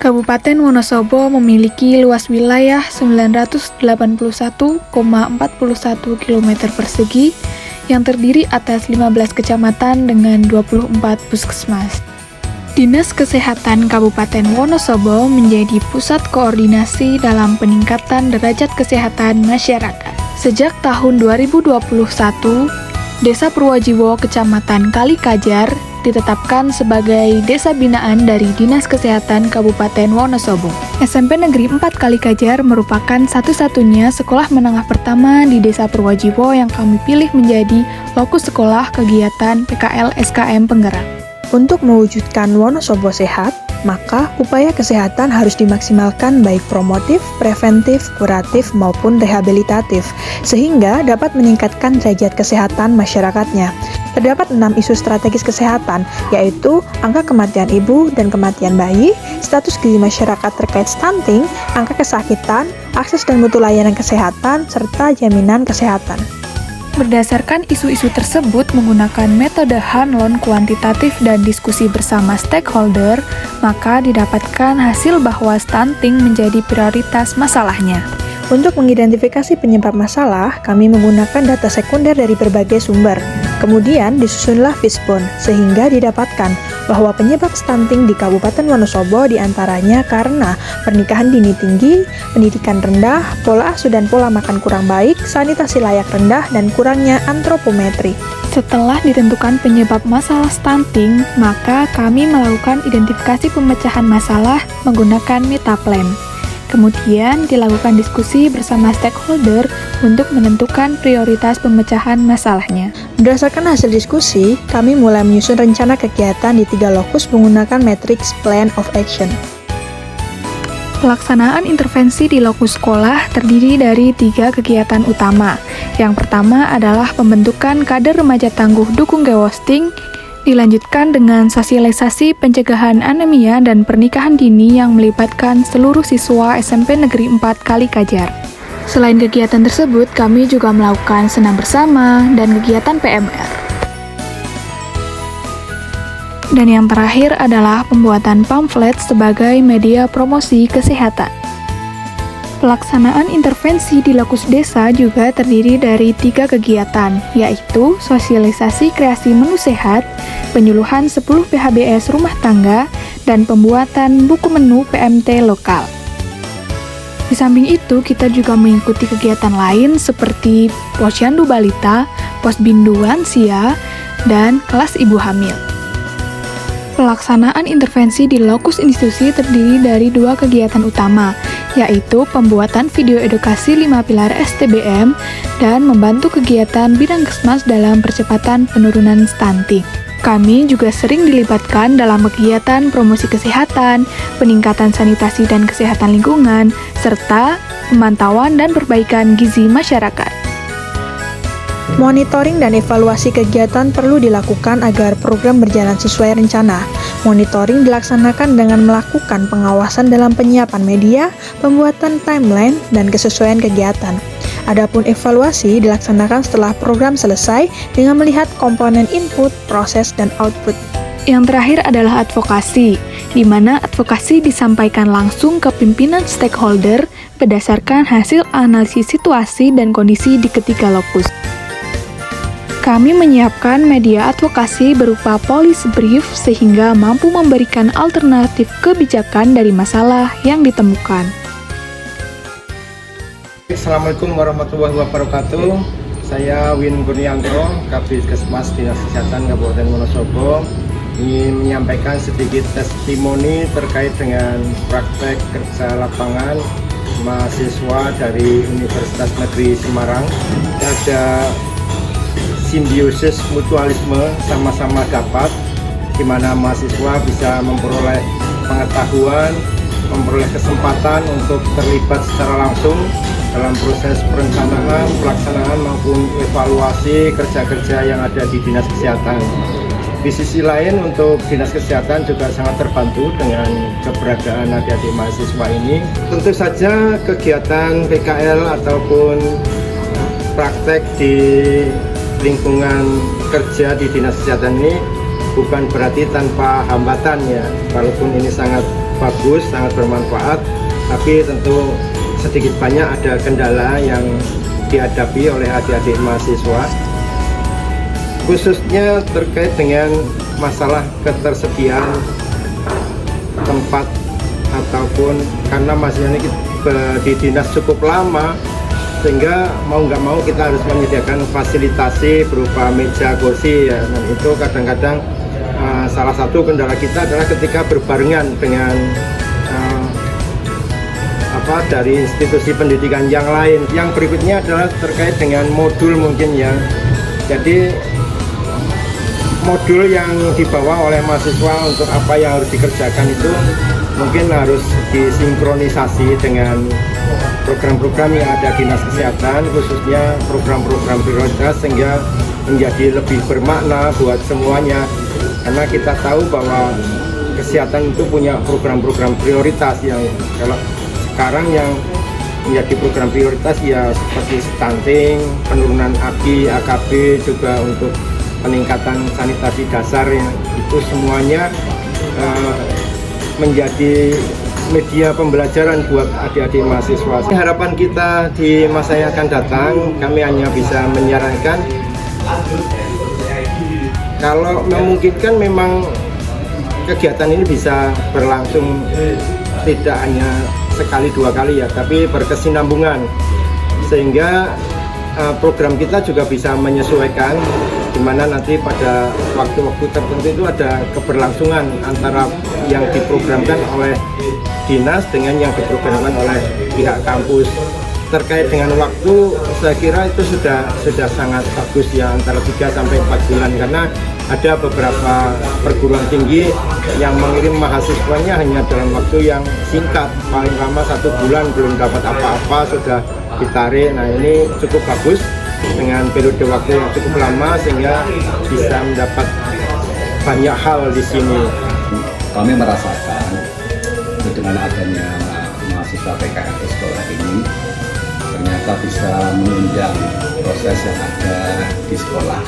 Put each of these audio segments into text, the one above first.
Kabupaten Wonosobo memiliki luas wilayah 981,41 km persegi yang terdiri atas 15 kecamatan dengan 24 puskesmas. Dinas Kesehatan Kabupaten Wonosobo menjadi pusat koordinasi dalam peningkatan derajat kesehatan masyarakat. Sejak tahun 2021, Desa Purwojiwo, Kecamatan Kalikajar, ditetapkan sebagai desa binaan dari Dinas Kesehatan Kabupaten Wonosobo. SMP Negeri 4 Kalikajar merupakan satu-satunya sekolah menengah pertama di Desa Purwojiwo yang kami pilih menjadi lokus sekolah kegiatan PKL SKM penggerak. Untuk mewujudkan Wonosobo sehat, maka upaya kesehatan harus dimaksimalkan baik promotif, preventif, kuratif, maupun rehabilitatif, sehingga dapat meningkatkan derajat kesehatan masyarakatnya. Terdapat 6 isu strategis kesehatan, yaitu angka kematian ibu dan kematian bayi, status gizi masyarakat terkait stunting, angka kesakitan, akses dan mutu layanan kesehatan, serta jaminan kesehatan. Berdasarkan isu-isu tersebut menggunakan metode Hanlon kuantitatif dan diskusi bersama stakeholder, maka didapatkan hasil bahwa stunting menjadi prioritas masalahnya. Untuk mengidentifikasi penyebab masalah, kami menggunakan data sekunder dari berbagai sumber. Kemudian disusunlah fishbone, sehingga didapatkan bahwa penyebab stunting di Kabupaten Wonosobo diantaranya karena pernikahan dini tinggi, pendidikan rendah, pola asuh dan pola makan kurang baik, sanitasi layak rendah, dan kurangnya antropometri. Setelah ditentukan penyebab masalah stunting, maka kami melakukan identifikasi pemecahan masalah menggunakan metaplan. Kemudian dilakukan diskusi bersama stakeholder untuk menentukan prioritas pemecahan masalahnya. Berdasarkan hasil diskusi, kami mulai menyusun rencana kegiatan di 3 lokus menggunakan matriks Plan of Action. Pelaksanaan intervensi di lokus sekolah terdiri dari 3 kegiatan utama. Yang pertama adalah pembentukan kader remaja tangguh dukung ghosting, dilanjutkan dengan sosialisasi pencegahan anemia dan pernikahan dini yang melibatkan seluruh siswa SMP Negeri 4 Kalikajar. Selain kegiatan tersebut, kami juga melakukan senam bersama dan kegiatan PMR. Dan yang terakhir adalah pembuatan pamflet sebagai media promosi kesehatan. Pelaksanaan intervensi di lokus desa juga terdiri dari 3 kegiatan, yaitu sosialisasi kreasi menu sehat, penyuluhan 10 PHBS rumah tangga, dan pembuatan buku menu PMT lokal. Di samping itu, kita juga mengikuti kegiatan lain seperti posyandu balita, posbindu lansia, dan kelas ibu hamil. Pelaksanaan intervensi di lokus institusi terdiri dari 2 kegiatan utama, yaitu pembuatan video edukasi 5 pilar STBM dan membantu kegiatan bidang kesmas dalam percepatan penurunan stunting. Kami juga sering dilibatkan dalam kegiatan promosi kesehatan, peningkatan sanitasi dan kesehatan lingkungan, serta pemantauan dan perbaikan gizi masyarakat. Monitoring dan evaluasi kegiatan perlu dilakukan agar program berjalan sesuai rencana. Monitoring dilaksanakan dengan melakukan pengawasan dalam penyiapan media, pembuatan timeline, dan kesesuaian kegiatan. Adapun evaluasi dilaksanakan setelah program selesai dengan melihat komponen input, proses, dan output. Yang terakhir adalah advokasi, di mana advokasi disampaikan langsung ke pimpinan stakeholder berdasarkan hasil analisis situasi dan kondisi di ketiga lokus. Kami menyiapkan media advokasi berupa policy brief sehingga mampu memberikan alternatif kebijakan dari masalah yang ditemukan. Assalamualaikum warahmatullahi wabarakatuh. Saya Win Kurnianto, Kabid Kesmas Dinas Kesehatan Kabupaten Wonosobo, ingin menyampaikan sedikit testimoni terkait dengan praktek kerja lapangan mahasiswa dari Universitas Negeri Semarang. Ada simbiosis mutualisme, sama-sama dapat, di mana mahasiswa bisa memperoleh pengetahuan, memperoleh kesempatan untuk terlibat secara langsung dalam proses perencanaan, pelaksanaan maupun evaluasi kerja-kerja yang ada di Dinas Kesehatan. Di sisi lain, untuk Dinas Kesehatan juga sangat terbantu dengan keberadaan adik-adik mahasiswa ini. Tentu saja kegiatan PKL ataupun praktek di lingkungan kerja di Dinas Kesehatan ini bukan berarti tanpa hambatan ya, walaupun ini sangat bagus, sangat bermanfaat, tapi tentu sedikit banyak ada kendala yang dihadapi oleh adik-adik mahasiswa, khususnya terkait dengan masalah ketersediaan tempat, ataupun karena mahasiswa ini di dinas cukup lama, sehingga mau nggak mau kita harus menyediakan fasilitasi berupa meja, kursi ya. Dan itu kadang-kadang salah satu kendala kita adalah ketika berbarengan dengan dari institusi pendidikan yang lain. Yang berikutnya adalah terkait dengan modul mungkin ya. Jadi modul yang dibawa oleh mahasiswa untuk apa yang harus dikerjakan itu mungkin harus disinkronisasi dengan program-program yang ada dinas kesehatan, khususnya program-program prioritas, sehingga menjadi lebih bermakna buat semuanya. Karena kita tahu bahwa kesehatan itu punya program-program prioritas yang kalau sekarang yang menjadi program prioritas ya seperti stunting, penurunan AKI, AKB, juga untuk peningkatan sanitasi dasar yang itu semuanya menjadi media pembelajaran buat adik-adik mahasiswa. Harapan kita di masa yang akan datang, kami hanya bisa menyarankan kalau memungkinkan memang kegiatan ini bisa berlangsung tidak hanya sekali dua kali ya, tapi berkesinambungan, sehingga program kita juga bisa menyesuaikan, di mana nanti pada waktu-waktu tertentu itu ada keberlangsungan antara yang diprogramkan oleh dinas dengan yang diprogramkan oleh pihak kampus. Terkait dengan waktu, saya kira itu sudah sangat bagus ya, antara 3 sampai 4 bulan, karena ada beberapa perguruan tinggi yang mengirim mahasiswanya hanya dalam waktu yang singkat, paling lama 1 bulan belum dapat apa-apa sudah ditarik. Nah, ini cukup bagus dengan periode waktu yang cukup lama sehingga bisa mendapat banyak hal di sini. Kami merasakan dengan adanya mahasiswa PKN ke sekolah ini ternyata bisa menunjang proses yang ada di sekolah.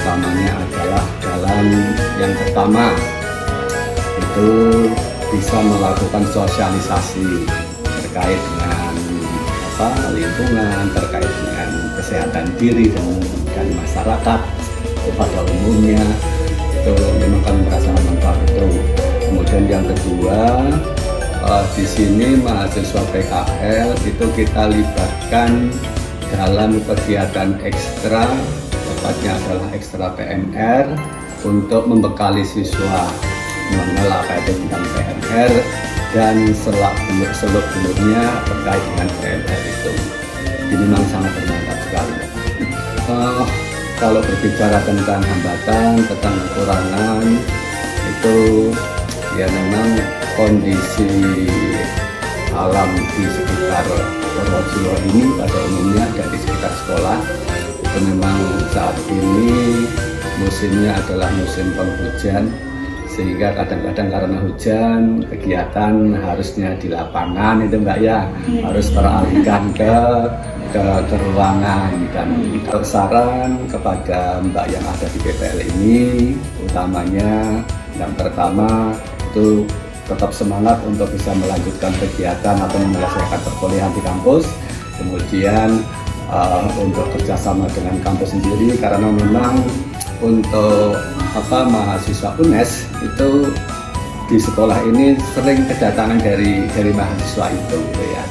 Utamanya adalah dalam yang pertama itu bisa melakukan sosialisasi terkait dengan lingkungan, terkait dengan kesehatan diri dan masyarakat pada umumnya. Itu memang kami merasakan manfaat itu. Kemudian yang kedua, di sini mahasiswa PKL itu kita libatkan dalam kegiatan ekstra, tepatnya adalah ekstra PMR, untuk membekali siswa mengenal apa itu tentang PMR dan seluk-beluknya terkait dengan PMR itu. Ini memang sangat bermanfaat sekali. Kalau berbicara tentang hambatan, tentang kekurangan, itu ya memang kondisi alam di sekitar Purworejo ini pada umumnya dan di sekitar sekolah itu memang saat ini musimnya adalah musim penghujan, sehingga kadang-kadang karena hujan kegiatan harusnya di lapangan itu Mbak ya, harus teralihkan ke ruangan. Dan saran kepada Mbak yang ada di PPL ini, utamanya yang pertama itu tetap semangat untuk bisa melanjutkan kegiatan atau menyelesaikan perkuliahan di kampus. Kemudian untuk kerjasama dengan kampus sendiri, karena memang untuk mahasiswa UNES itu di sekolah ini sering kedatangan dari mahasiswa itu gitu ya.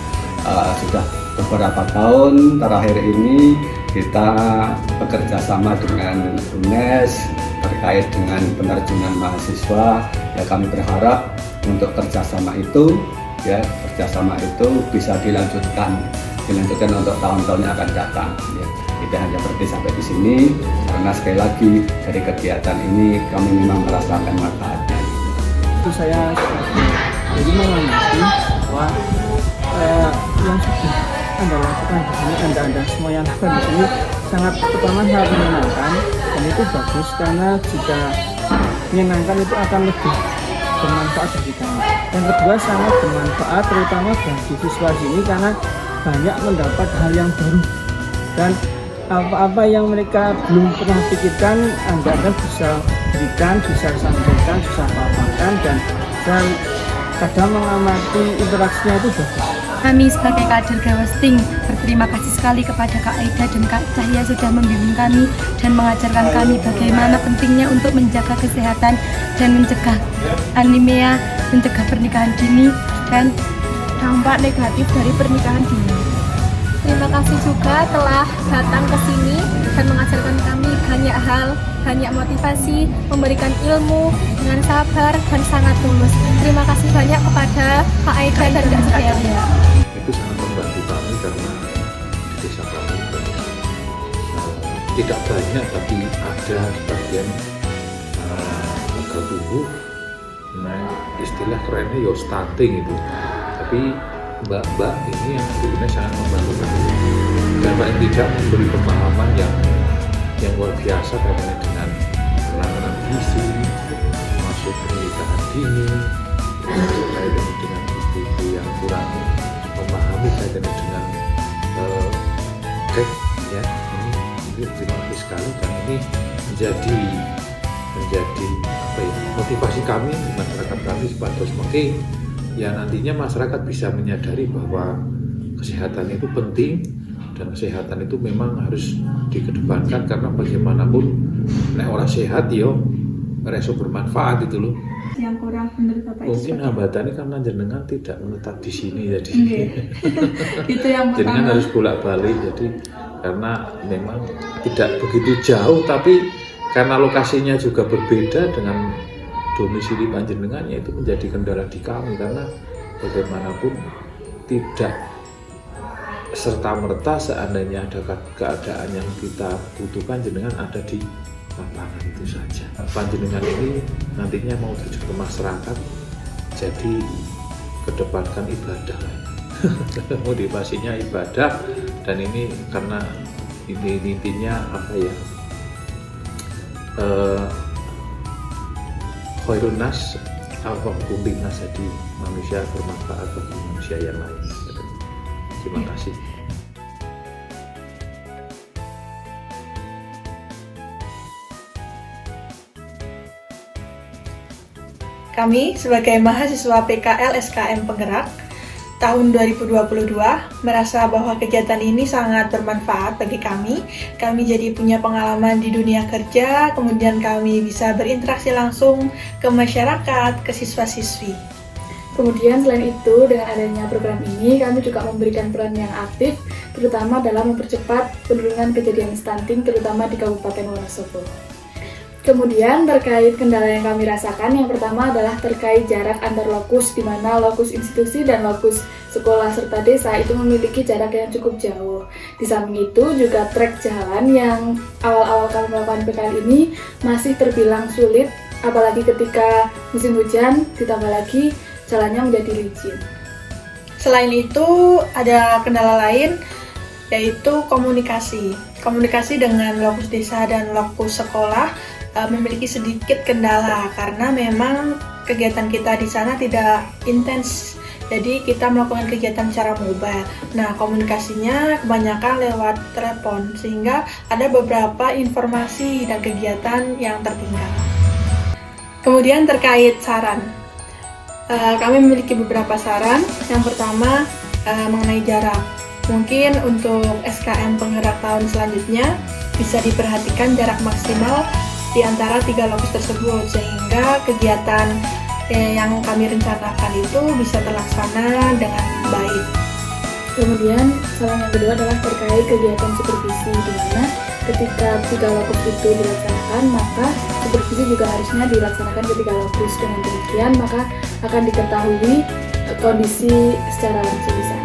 Sudah beberapa tahun terakhir ini kita bekerja sama dengan UNES terkait dengan penerjunan mahasiswa. Ya, kami berharap untuk kerjasama itu bisa dilanjutkan untuk tahun-tahun yang akan datang. Ya, tidak hanya berhenti sampai di sini, karena sekali lagi dari kegiatan ini kami memang merasakan manfaatnya. Itu saya jadi mengamati bahwa yang sudah Anda lakukan di sini, Anda semua yang lakukan di sini sangat menyenangkan, dan itu bagus karena jika menyenangkan itu akan lebih bermanfaat bagi kami. Yang kedua, sangat bermanfaat terutama bagi siswa sini karena banyak mendapat hal yang baru, dan apa-apa yang mereka belum pernah pikirkan Anda bisa berikan, bisa sampaikan, bisa paparkan, dan kadang mengamati interaksinya itu bagus. Kami sebagai kader Gawasting berterima kasih sekali kepada Kak Aida dan Kak Cahya sudah membimbing kami dan mengajarkan kami bagaimana pentingnya untuk menjaga kesehatan dan mencegah anemia, mencegah pernikahan dini dan dampak negatif dari pernikahan dini. Terima kasih juga telah datang ke sini dan mengajarkan kami banyak hal, banyak motivasi, memberikan ilmu dengan sabar dan sangat tulus. Terima kasih banyak kepada Kak Aida dan Kak Cahya. Itu sangat membantu kami karena di desa kami tidak banyak tapi ada sebagian gagal tumbuh, nah istilah kerennya yo stunting itu, tapi mbak-mbak ini yang sebenarnya sangat membantu kami dan paling tidak memberi pemahaman yang luar biasa kaitannya dengan penanganan gizi, masuk pernikahan dini, kaitannya dengan ibu-ibu yang kurang memahami kaitannya dengan ya ini terima kasih sekali dan ini menjadi apa ya, motivasi kami masyarakat kami supaya semakin ya nantinya masyarakat bisa menyadari bahwa kesehatan itu penting dan kesehatan itu memang harus dikedepankan karena bagaimanapun nek orang sehat yo reso bermanfaat itu loh. Yang kurang menurut Bapak Mungkin hambatannya karena jenengan tidak menetap di sini jadi Itu yang jenengan harus bolak-balik jadi karena memang tidak begitu jauh tapi karena lokasinya juga berbeda dengan domisili panjenengannya itu menjadi kendala di kami karena bagaimanapun tidak serta-merta seandainya ada keadaan yang kita butuhkan jenengan ada di lapangan itu saja. Panjenengan ini nantinya mau terjun ke masyarakat jadi kedepankan ibadah motivasinya ibadah dan ini karena ini intinya apa ya khairun nas al-faqum binnas jadi manusia bermanfaat bagi manusia yang lain. Terima kasih. Kami sebagai mahasiswa PKL SKM Penggerak tahun 2022 merasa bahwa kegiatan ini sangat bermanfaat bagi kami. Kami jadi punya pengalaman di dunia kerja, kemudian kami bisa berinteraksi langsung ke masyarakat, ke siswa-siswi. Kemudian selain itu, dengan adanya program ini, kami juga memberikan peran yang aktif, terutama dalam mempercepat penurunan kejadian stunting, terutama di Kabupaten Wonosobo. Kemudian terkait kendala yang kami rasakan, yang pertama adalah terkait jarak antar lokus, di mana lokus institusi dan lokus sekolah serta desa itu memiliki jarak yang cukup jauh. Di samping itu juga trek jalan yang awal-awal kami melakukan PKL ini masih terbilang sulit, apalagi ketika musim hujan, ditambah lagi jalannya menjadi licin. Selain itu, ada kendala lain yaitu komunikasi. Komunikasi dengan lokus desa dan lokus sekolah memiliki sedikit kendala karena memang kegiatan kita di sana tidak intens. Jadi kita melakukan kegiatan secara mobile. Nah, komunikasinya kebanyakan lewat telepon sehingga ada beberapa informasi dan kegiatan yang tertinggal. Kemudian terkait saran. Kami memiliki beberapa saran. Yang pertama mengenai jarak. Mungkin untuk SKM Penggerak tahun selanjutnya bisa diperhatikan jarak maksimal di antara 3 lokus tersebut sehingga kegiatan yang kami rencanakan itu bisa terlaksana dengan baik. Kemudian saran yang kedua adalah terkait kegiatan supervisi, di mana ketika 3 lokus itu dilaksanakan, maka supervisi juga harusnya dilaksanakan ke 3 lokus. Dengan demikian maka akan diketahui kondisi secara langsung di sana.